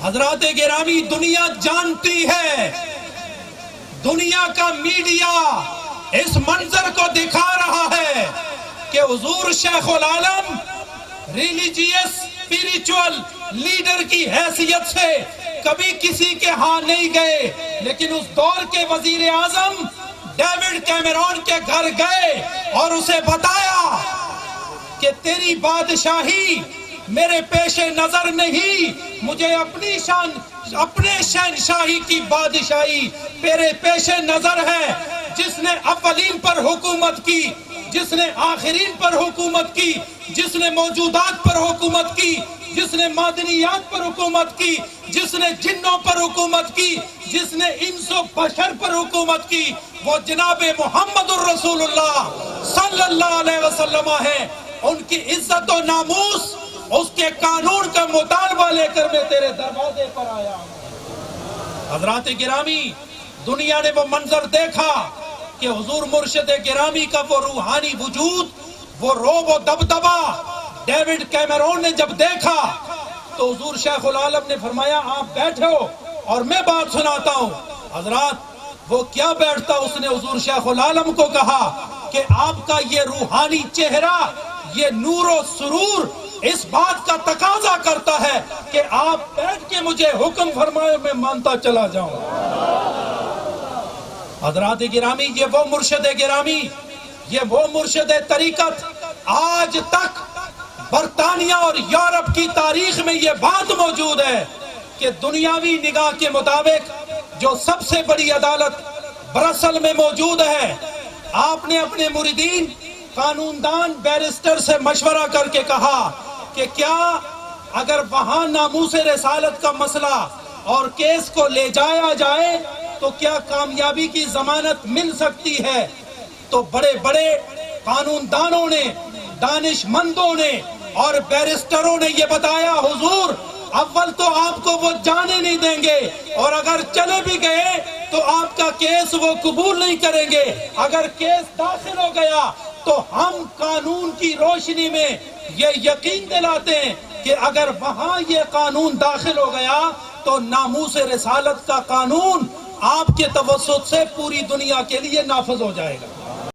حضرات گرامی، دنیا جانتی ہے، دنیا کا میڈیا اس منظر کو دکھا رہا ہے کہ حضور شیخ العالم ریلیجیس اسپریچول لیڈر کی حیثیت سے کبھی کسی کے ہاں نہیں گئے، لیکن اس دور کے وزیر اعظم ڈیوڈ کیمرون کے گھر گئے اور اسے بتایا کہ تیری بادشاہی میرے پیش نظر نہیں، مجھے اپنے شہنشاہی کی بادشاہی میرے پیش نظر ہے۔ جس نے اولین پر حکومت کی، جس نے آخرین پر حکومت کی، جس نے موجودات پر حکومت کی، جس نے معدنیات پر حکومت کی، جس نے جنوں پر حکومت کی، جس نے انس و بشر پر حکومت کی، وہ جناب محمد الرسول اللہ صلی اللہ علیہ وسلم ہے۔ ان کی عزت و ناموس، اس کے قانون کا مطالبہ لے کر میں تیرے دروازے پر آیا ہوں۔ حضرات گرامی، دنیا نے وہ منظر دیکھا کہ حضور مرشد گرامی کا وہ روحانی وجود، وہ روب و دبدبا ڈیوڈ کیمرون نے جب دیکھا تو حضور شیخ العالم نے فرمایا آپ بیٹھو اور میں بات سناتا ہوں۔ حضرات وہ کیا بیٹھتا، اس نے حضور شیخ العالم کو کہا کہ آپ کا یہ روحانی چہرہ، یہ نور و سرور اس بات کا تقاضا کرتا ہے کہ آپ بیٹھ کے مجھے حکم فرمائے، میں مانتا چلا جاؤں۔ حضرات گرامی، یہ وہ مرشد گرامی، یہ وہ مرشد طریقت، آج تک برطانیہ اور یورپ کی تاریخ میں یہ بات موجود ہے کہ دنیاوی نگاہ کے مطابق جو سب سے بڑی عدالت برسل میں موجود ہے، آپ نے اپنے مریدین قانون دان بیرسٹر سے مشورہ کر کے کہا کہ کیا اگر وہاں ناموس رسالت کا مسئلہ اور کیس کو لے جایا جائے تو کیا کامیابی کی ضمانت مل سکتی ہے؟ تو بڑے بڑے قانون دانوں نے، دانش مندوں نے اور بیرسٹروں نے یہ بتایا، حضور اول تو آپ کو وہ جانے نہیں دیں گے، اور اگر چلے بھی گئے تو آپ کا کیس وہ قبول نہیں کریں گے۔ اگر کیس داخل ہو گیا تو ہم قانون کی روشنی میں یہ یقین دلاتے ہیں کہ اگر وہاں یہ قانون داخل ہو گیا تو ناموس رسالت کا قانون آپ کے توسط سے پوری دنیا کے لیے نافذ ہو جائے گا۔